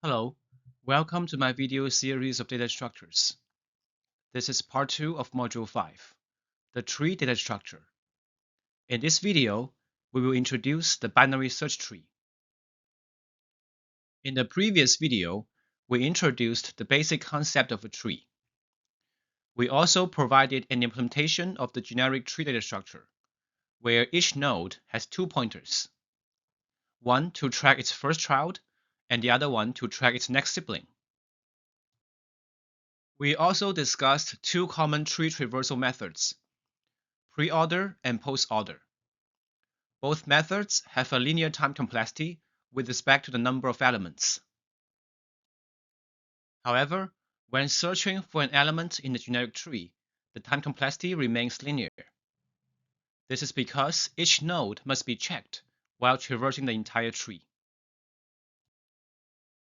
Hello, welcome to my video series of data structures. This is part 2 of Module 5, the tree data structure. In this video, we will introduce the binary search tree. In the previous video, we introduced the basic concept of a tree. We also provided an implementation of the generic tree data structure, where each node has two pointers, one to track its first child and the other one to track its next sibling. We also discussed two common tree traversal methods, pre-order and post-order. Both methods have a linear time complexity with respect to the number of elements. However, when searching for an element in the generic tree, the time complexity remains linear. This is because each node must be checked while traversing the entire tree.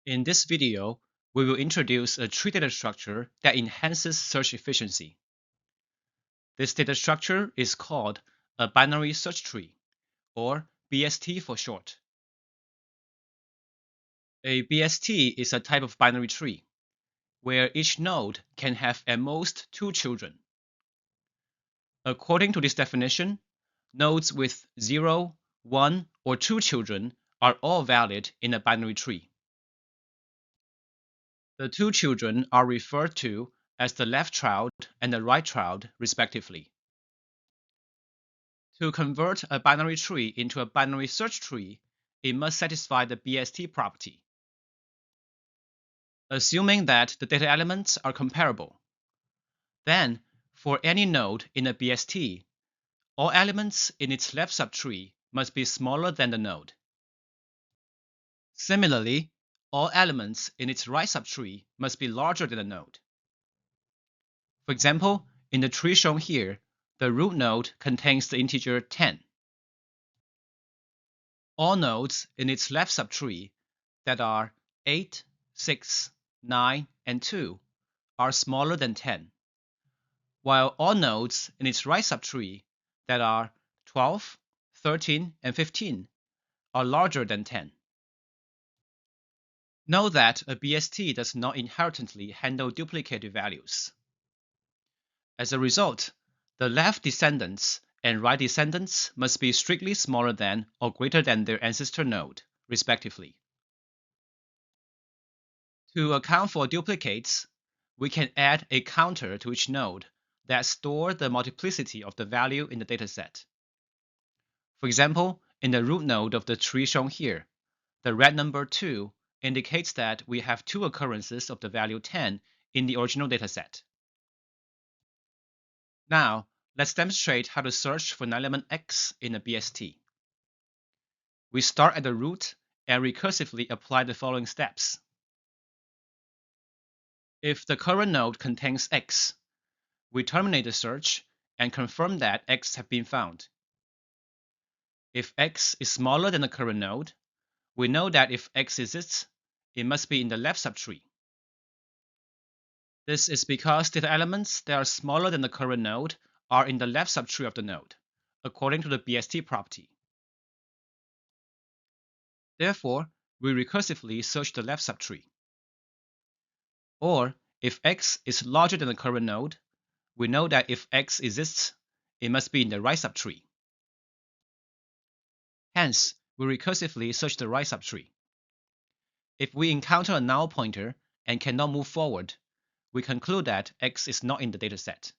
In this video, we will introduce a tree data structure that enhances search efficiency. This data structure is called a binary search tree, or BST for short. A BST is a type of binary tree, where each node can have at most two children. According to this definition, nodes with 0, 1, or 2 children are all valid in a binary tree. The two children are referred to as the left child and the right child, respectively. To convert a binary tree into a binary search tree, it must satisfy the BST property. Assuming that the data elements are comparable, then for any node in a BST, all elements in its left subtree must be smaller than the node. Similarly, all elements in its right subtree must be larger than the node. For example, in the tree shown here, the root node contains the integer 10. All nodes in its left subtree that are 8, 6, 9, and 2 are smaller than 10, while all nodes in its right subtree that are 12, 13, and 15 are larger than 10. Know that a BST does not inherently handle duplicative values. As a result, the left descendants and right descendants must be strictly smaller than or greater than their ancestor node, respectively. To account for duplicates, we can add a counter to each node that stores the multiplicity of the value in the dataset. For example, in the root node of the tree shown here, the red number 2 indicates that we have two occurrences of the value 10 in the original dataset. Now, let's demonstrate how to search for an element X in a BST. We start at the root and recursively apply the following steps. If the current node contains X, we terminate the search and confirm that X has been found. If X is smaller than the current node, we know that if X exists, it must be in the left subtree. This is because data elements that are smaller than the current node are in the left subtree of the node, according to the BST property. Therefore, we recursively search the left subtree. Or, if X is larger than the current node, we know that if X exists, it must be in the right subtree. Hence, we recursively search the right subtree. If we encounter a null pointer and cannot move forward, we conclude that X is not in the dataset.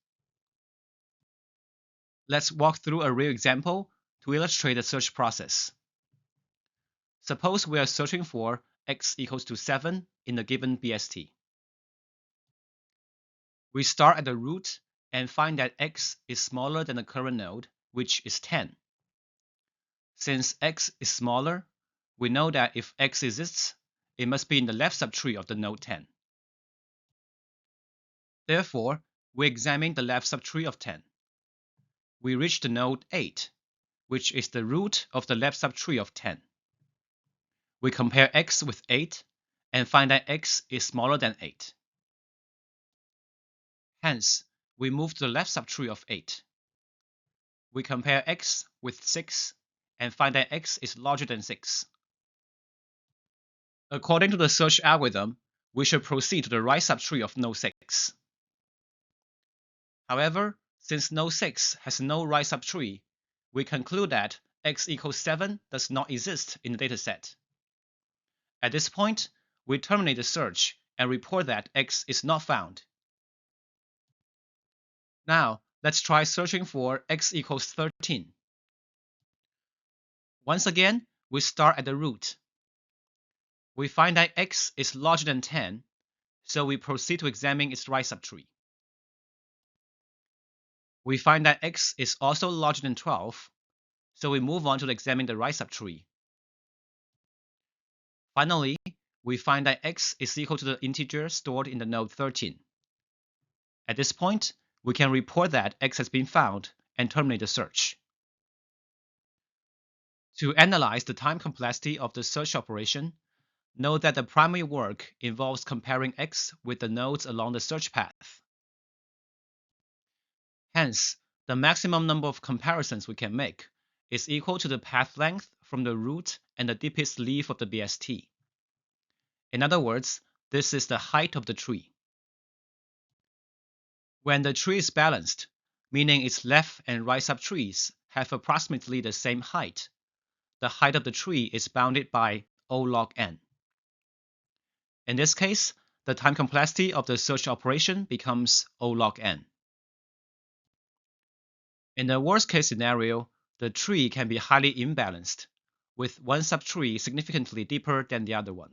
Let's walk through a real example to illustrate the search process. Suppose we are searching for X equals to 7 in a given BST. We start at the root and find that X is smaller than the current node, which is 10. Since X is smaller, we know that if X exists, it must be in the left subtree of the node 10. Therefore, we examine the left subtree of 10. We reach the node 8, which is the root of the left subtree of 10. We compare X with 8 and find that X is smaller than 8. Hence, we move to the left subtree of 8. We compare X with 6 and find that X is larger than 6. According to the search algorithm, we should proceed to the right subtree of node 6. However, since node 6 has no right subtree, we conclude that x equals 7 does not exist in the dataset. At this point, we terminate the search and report that x is not found. Now, let's try searching for x equals 13. Once again, we start at the root. We find that x is larger than 10, so we proceed to examine its right subtree. We find that x is also larger than 12, so we move on to examine the right subtree. Finally, we find that x is equal to the integer stored in the node 13. At this point, we can report that x has been found and terminate the search. To analyze the time complexity of the search operation, note that the primary work involves comparing x with the nodes along the search path. Hence, the maximum number of comparisons we can make is equal to the path length from the root and the deepest leaf of the BST. In other words, this is the height of the tree. When the tree is balanced, meaning its left and right subtrees have approximately the same height, the height of the tree is bounded by O log n. In this case, the time complexity of the search operation becomes O log n. In the worst-case scenario, the tree can be highly imbalanced, with one subtree significantly deeper than the other one.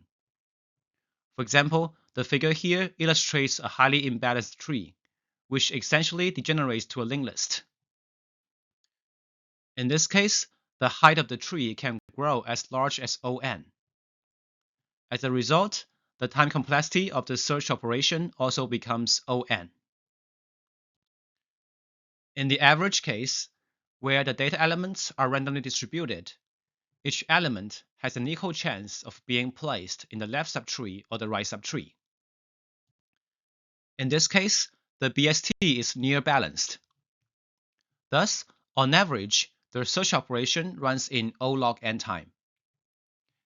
For example, the figure here illustrates a highly imbalanced tree, which essentially degenerates to a linked list. In this case, the height of the tree can grow as large as On. As a result, the time complexity of the search operation also becomes On. In the average case, where the data elements are randomly distributed, each element has an equal chance of being placed in the left subtree or the right subtree. In this case, the BST is near balanced. Thus, on average, the search operation runs in O log n time.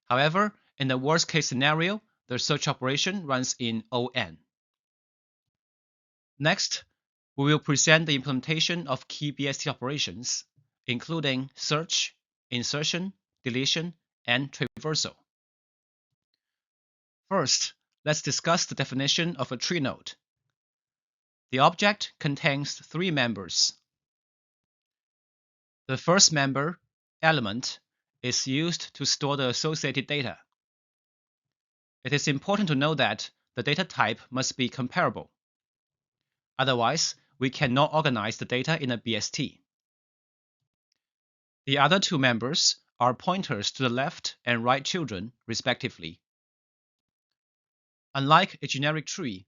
However, in the worst-case scenario, the search operation runs in On. Next, we will present the implementation of key BST operations, including search, insertion, deletion, and traversal. First, let's discuss the definition of a tree node. The object contains three members. The first member, element, is used to store the associated data. It is important to know that the data type must be comparable. Otherwise, we cannot organize the data in a BST. The other two members are pointers to the left and right children, respectively. Unlike a generic tree,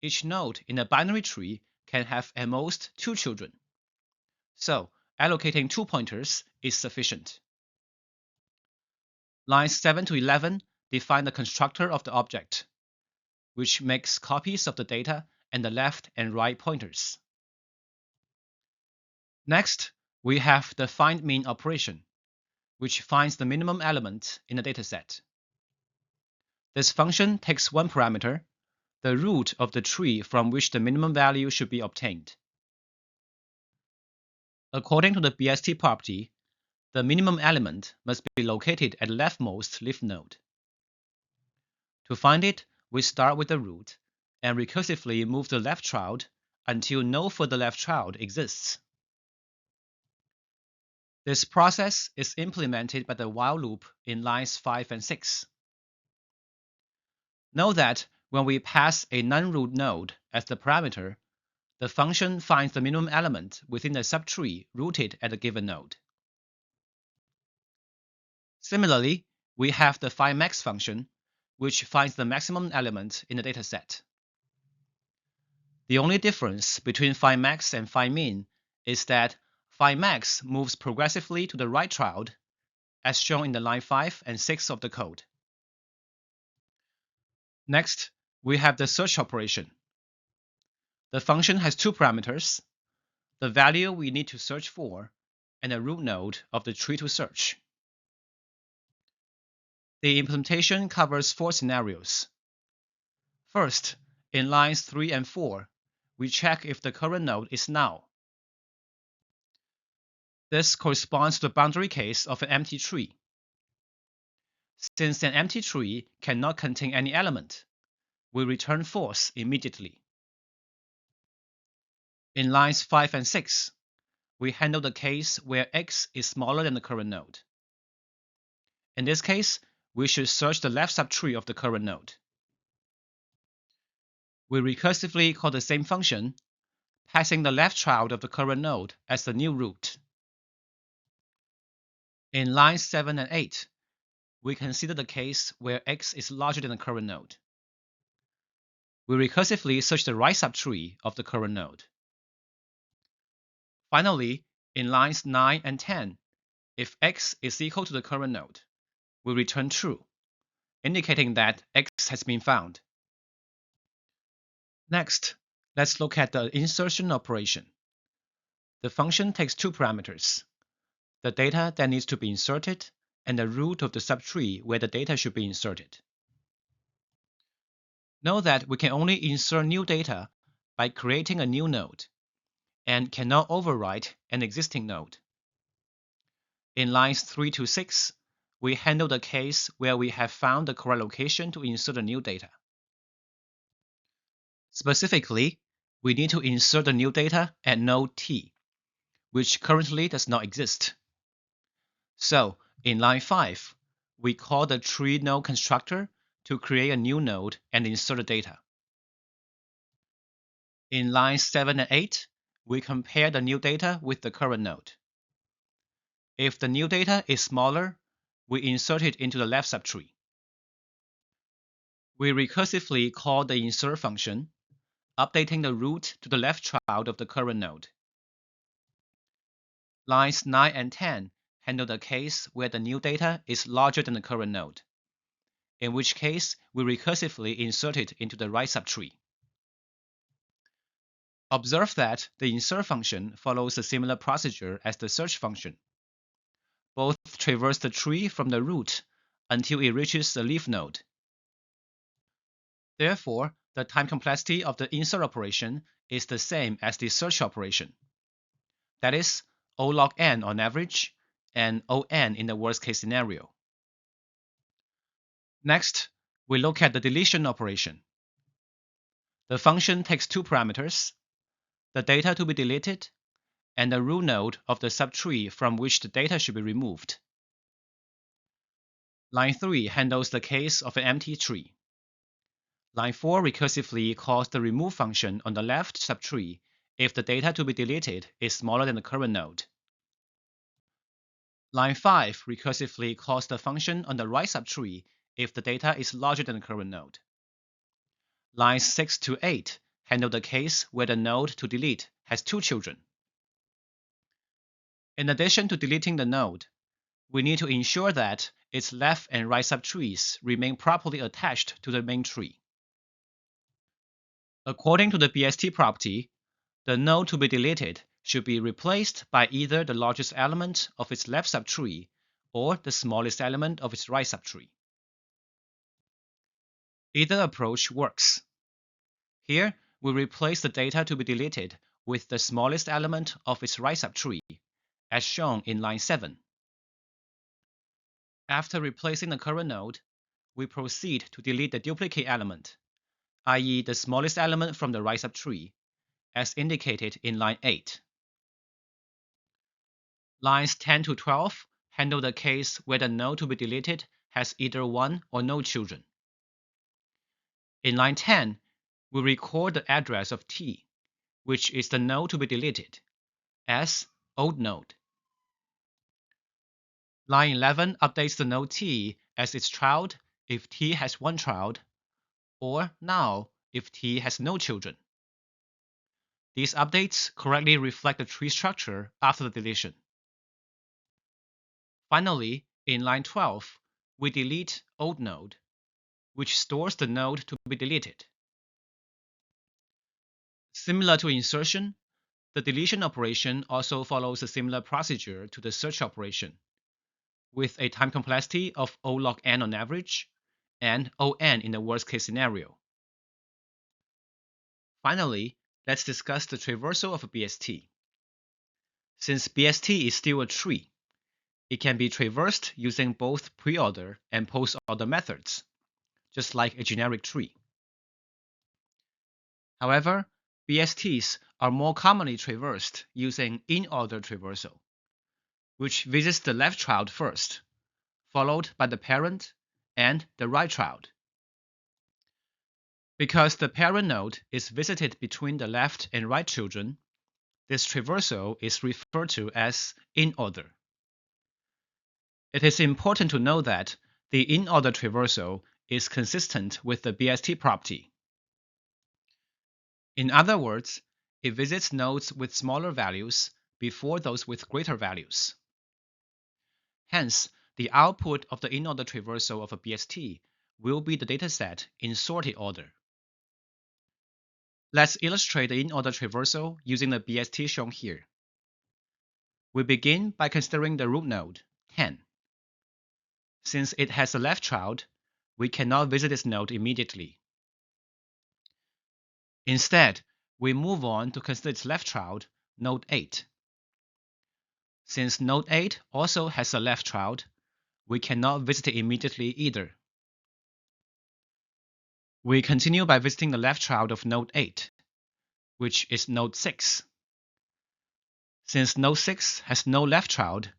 each node in a binary tree can have at most two children. So, allocating 2 pointers is sufficient. Lines 7 to 11 define the constructor of the object, which makes copies of the data and the left and right pointers. Next, we have the find_min operation, which finds the minimum element in the dataset. This function takes one parameter, the root of the tree from which the minimum value should be obtained. According to the BST property, the minimum element must be located at the leftmost leaf node. To find it, we start with the root and recursively move the left child until no further left child exists. This process is implemented by the while loop in lines 5 and 6. Note that when we pass a non-root node as the parameter, the function finds the minimum element within the subtree rooted at a given node. Similarly, we have the findMax function, which finds the maximum element in the dataset. The only difference between findMax and findMin is that findMax moves progressively to the right child, as shown in the line 5 and 6 of the code. Next, we have the search operation. The function has two parameters, the value we need to search for, and a root node of the tree to search. The implementation covers 4 scenarios. First, in lines 3 and 4, we check if the current node is null. This corresponds to the boundary case of an empty tree. Since an empty tree cannot contain any element, we return false immediately. In lines 5 and 6, we handle the case where x is smaller than the current node. In this case, we should search the left subtree of the current node. We recursively call the same function, passing the left child of the current node as the new root. In lines 7 and 8, we consider the case where x is larger than the current node. We recursively search the right subtree of the current node. Finally, in lines 9 and 10, if x is equal to the current node, we return true, indicating that x has been found. Next, let's look at the insertion operation. The function takes 2 parameters, the data that needs to be inserted and the root of the subtree where the data should be inserted. Note that we can only insert new data by creating a new node and cannot overwrite an existing node. In lines 3 to 6, we handle the case where we have found the correct location to insert the new data. Specifically, we need to insert the new data at node t, which currently does not exist. So, in line 5, we call the tree node constructor to create a new node and insert the data. In lines 7 and 8, we compare the new data with the current node. If the new data is smaller, we insert it into the left subtree. We recursively call the insert function, updating the root to the left child of the current node. Lines 9 and 10 handle the case where the new data is larger than the current node, in which case we recursively insert it into the right subtree. Observe that the insert function follows a similar procedure as the search function. Both traverse the tree from the root until it reaches the leaf node. Therefore, the time complexity of the insert operation is the same as the search operation. That is, O log n on average, and O n in the worst case scenario. Next, we look at the deletion operation. The function takes 2 parameters, the data to be deleted and the root node of the subtree from which the data should be removed. Line 3 handles the case of an empty tree. Line 4 recursively calls the remove function on the left subtree if the data to be deleted is smaller than the current node. Line 5 recursively calls the function on the right subtree if the data is larger than the current node. Lines 6 to 8 handle the case where the node to delete has 2 children. In addition to deleting the node, we need to ensure that its left and right subtrees remain properly attached to the main tree. According to the BST property, the node to be deleted should be replaced by either the largest element of its left subtree or the smallest element of its right subtree. Either approach works. Here, we replace the data to be deleted with the smallest element of its right subtree, as shown in line 7. After replacing the current node, we proceed to delete the duplicate element, i.e. the smallest element from the right subtree, as indicated in line 8. Lines 10 to 12 handle the case where the node to be deleted has either 1 or no children. In line 10, we record the address of t, which is the node to be deleted, as old node. Line 11 updates the node t as its child if t has 1 child, or null if t has no children. These updates correctly reflect the tree structure after the deletion. Finally, in line 12, we delete old node, which stores the node to be deleted. Similar to insertion, the deletion operation also follows a similar procedure to the search operation. with a time complexity of O log n on average and On in the worst case scenario. Finally, let's discuss the traversal of a BST. Since BST is still a tree, it can be traversed using both pre-order and post-order methods, just like a generic tree. However, BSTs are more commonly traversed using in-order traversal, which visits the left child first, followed by the parent and the right child. Because the parent node is visited between the left and right children, this traversal is referred to as in-order. It is important to know that the in-order traversal is consistent with the BST property. In other words, it visits nodes with smaller values before those with greater values. Hence, the output of the in-order traversal of a BST will be the dataset in sorted order. Let's illustrate the in-order traversal using the BST shown here. We begin by considering the root node, 10. Since it has a left child, we cannot visit this node immediately. Instead, we move on to consider its left child, node 8. Since node 8 also has a left child, we cannot visit it immediately either. We continue by visiting the left child of node 8, which is node 6. Since node 6 has no left child,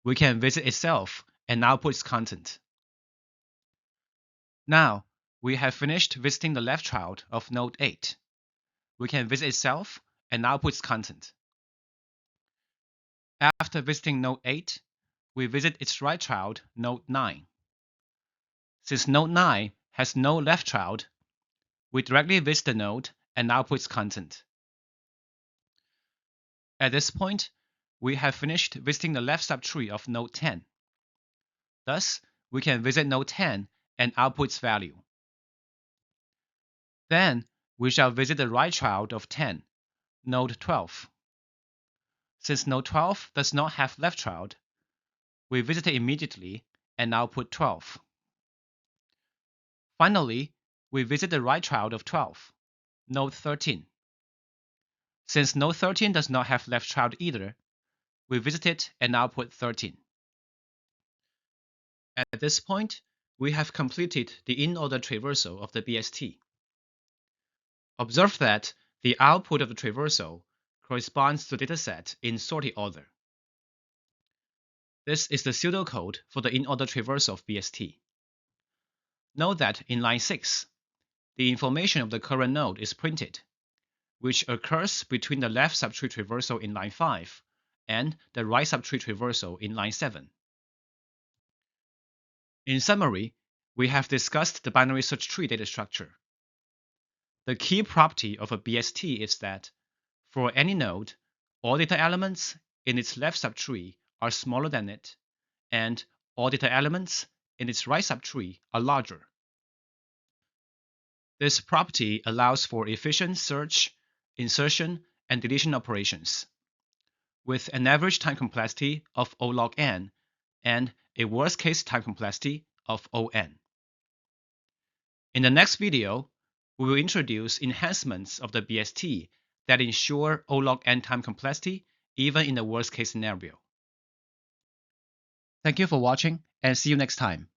we can visit itself and output its content. Now, we have finished visiting the left child of node 8. We can visit itself and output its content. After visiting node 8, we visit its right child, node 9. Since node 9 has no left child, we directly visit the node and output its content. At this point, we have finished visiting the left subtree of node 10. Thus, we can visit node 10 and output its value. Then, we shall visit the right child of 10, node 12. Since node 12 does not have left child, we visit it immediately and output 12. Finally, we visit the right child of 12, node 13. Since node 13 does not have left child either, we visit it and output 13. At this point, we have completed the in-order traversal of the BST. Observe that the output of the traversal corresponds to the dataset in sorted order. This is the pseudocode for the in-order traversal of BST. Note that in line 6, the information of the current node is printed, which occurs between the left subtree traversal in line 5 and the right subtree traversal in line 7. In summary, we have discussed the binary search tree data structure. The key property of a BST is that, for any node, all data elements in its left subtree are smaller than it, and all data elements in its right subtree are larger. This property allows for efficient search, insertion, and deletion operations, with an average time complexity of O log n and a worst-case time complexity of On. In the next video, we will introduce enhancements of the BST that ensure O log n time complexity even in the worst-case scenario. Thank you for watching, and see you next time.